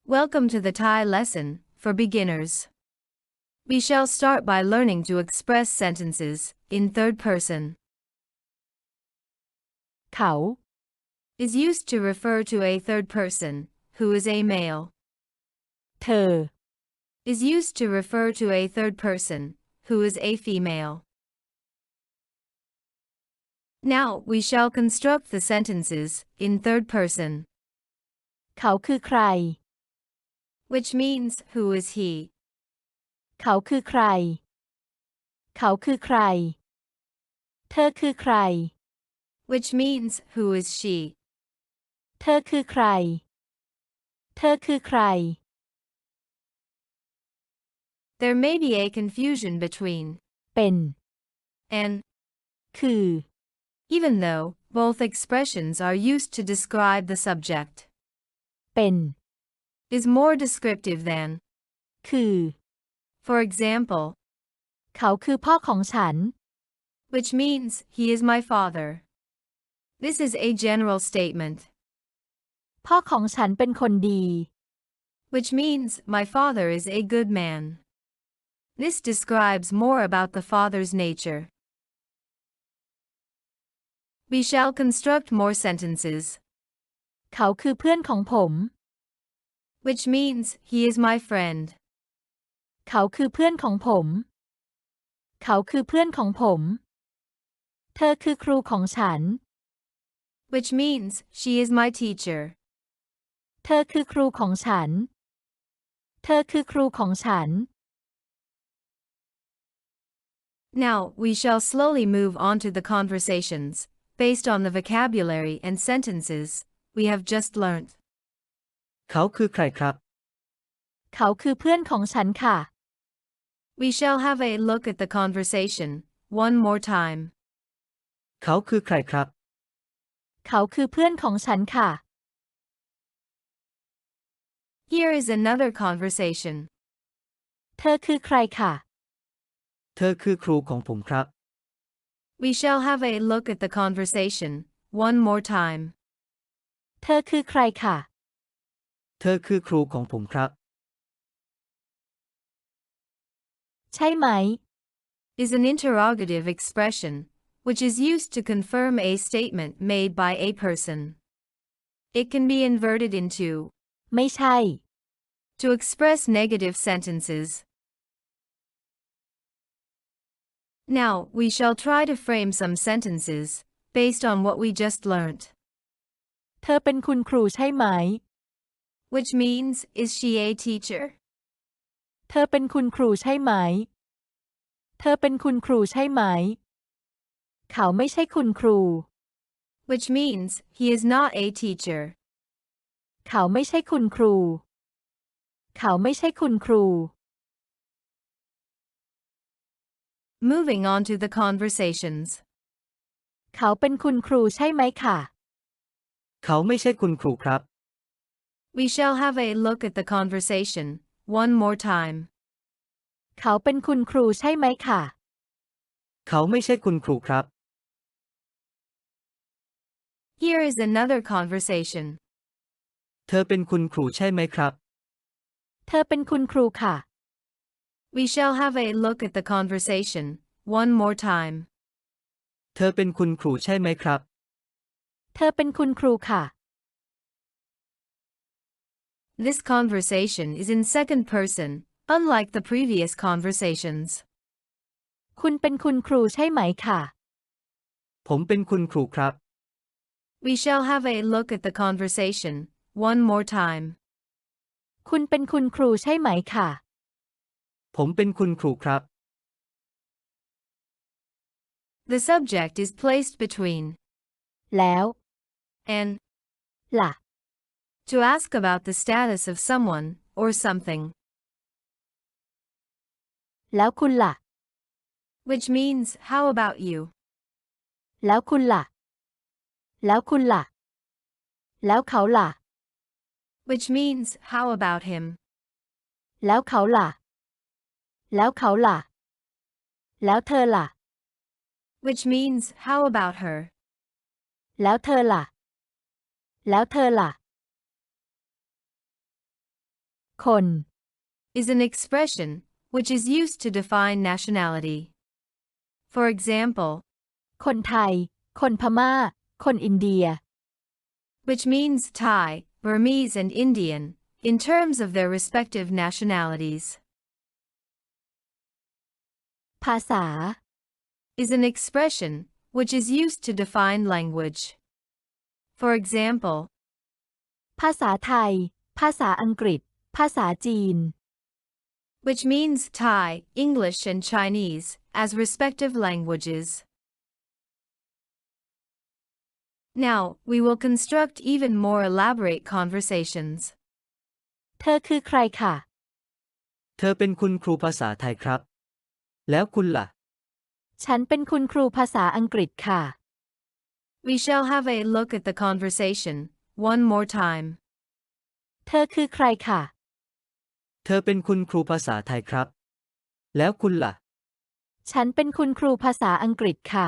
Welcome to the Thai lesson for beginners. We shall start by learning to express sentences in third person. เขา Is used to refer to a third person, who is a male. เธอ Is used to refer to a third person, who is a female. Now we shall construct the sentences in third person, เขาคือใคร which means who is he. เขาคือใคร เขาคือใคร เธอคือใคร Which means who is she. เธอคือใคร เธอคือใคร There may be a confusion between เป็น and, คือ even though both expressions are used to describe the subject. เป็น Is more descriptive than. คือ For example, เขาคือพ่อของฉัน which means he is my father. This is a general statement, พ่อของฉันเป็นคนดี which means my father is a good man. This describes more about the father's nature. We shall construct more sentences, เขาคือเพื่อนของผม which means he is my friend. เขาคือเพื่อนของผม เขาคือเพื่อนของผม เธอคือครูของฉัน Which means she is my teacher. เธอคือครูของฉัน เธอคือครูของฉัน Now we shall slowly move on to the conversations, based on the vocabulary and sentences we have just learnt. เขาคือใครครับ เขาคือเพื่อนของฉันค่ะ We shall have a look at the conversation one more time. เขาคือใครครับ เขาคือเพื่อนของฉันค่ะ Here is another conversation. เธอคือใครค่ะ เธอคือครูของผมครับ We shall have a look at the conversation one more time. เธอคือใครค่ะ เธอคือครูของผมครับ ใช่ไหม Is an interrogative expression, which is used to confirm a statement made by a person. It can be inverted into ไม่ใช่ to express negative sentences. Now we shall try to frame some sentences based on what we just learnt. เธอเป็นคุณครูใช่ไหม Which means, is she a teacher? เธอเป็นคุณครูใช่ไหม เธอเป็นคุณครูใช่ไหม เขาไม่ใช่คุณครู Which means, he is not a teacher. เขาไม่ใช่คุณครู เขาไม่ใช่คุณครู Moving on to the conversations. เขาเป็นคุณครูใช่ไหมค่ะ เขาไม่ใช่คุณครูครับ We shall have a look at the conversation one more time. เขาเป็นคุณครูใช่ไหมค่ะ เขาไม่ใช่คุณครูครับ Here is another conversation. เธอเป็นคุณครูใช่ไหมครับ เธอเป็นคุณครูค่ะ We shall have a look at the conversation one more time. เธอเป็นคุณครูใช่ไหมครับ เธอเป็นคุณครูค่ะ This conversation is in second person, unlike the previous conversations. คุณเป็นคุณครูใช่ไหมค่ะ ผมเป็นคุณครูครับ We shall have a look at the conversation one more time. คุณเป็นคุณครูใช่ไหมค่ะ ผมเป็นคุณครูครับ The subject is placed between แล้ว and ล่ะ to ask about the status of someone or something, แล้วคุณล่ะ which means how about you? แล้วคุณล่ะ แล้วคุณล่ะ แล้วเขาล่ะ Which means how about him? แล้วเขาล่ะ แล้วเขาล่ะ แล้วเธอล่ะ Which means how about her? แล้วเธอล่ะ แล้วเธอล่ะ คน is an expression which is used to define nationality. For example, คนไทย คนพม่า คนอินเดีย which means Thai, Burmese, and Indian, in terms of their respective nationalities. ภาษา Is an expression which is used to define language. For example, ภาษาไทย ภาษาอังกฤษ ภาษาจีน which means Thai, English, and Chinese, as respective languages. Now, we will construct even more elaborate conversations. เธอคือใครค่ะ เธอเป็นคุณครูภาษาไทยครับ แล้วคุณล่ะ ฉันเป็นคุณครูภาษาอังกฤษค่ะ We shall have a look at the conversation one more time. เธอคือใครค่ะ เธอเป็นคุณครูภาษาไทยครับ แล้วคุณล่ะ ฉันเป็นคุณครูภาษาอังกฤษค่ะ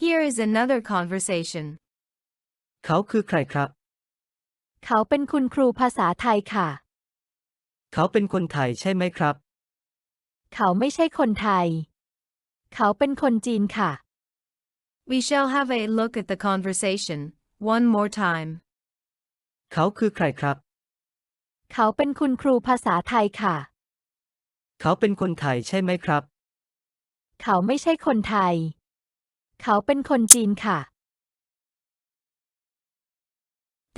Here is another conversation. เขาคือใครครับ เขาเป็นคุณครูภาษาไทยค่ะ เขาเป็นคนไทยใช่ไหมครับ เขาไม่ใช่คนไทย เขาเป็นคนจีนค่ะ We shall have a look at the conversation one more time. เขาคือใครครับ เขาเป็นคุณครูภาษาไทยค่ะ เขาเป็นคนไทยใช่ไหมครับ เขาไม่ใช่คนไทย เขาเป็นคนจีนค่ะ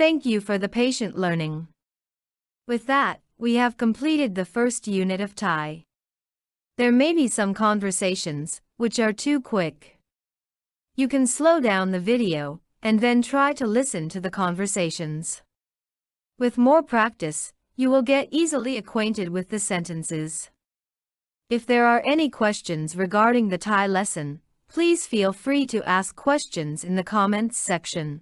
Thank you for the patient learning. With that, we have completed the first unit of Thai. There may be some conversations which are too quick. You can slow down the video and then try to listen to the conversations. With more practice, you will get easily acquainted with the sentences. If there are any questions regarding the Thai lesson, please feel free to ask questions in the comments section.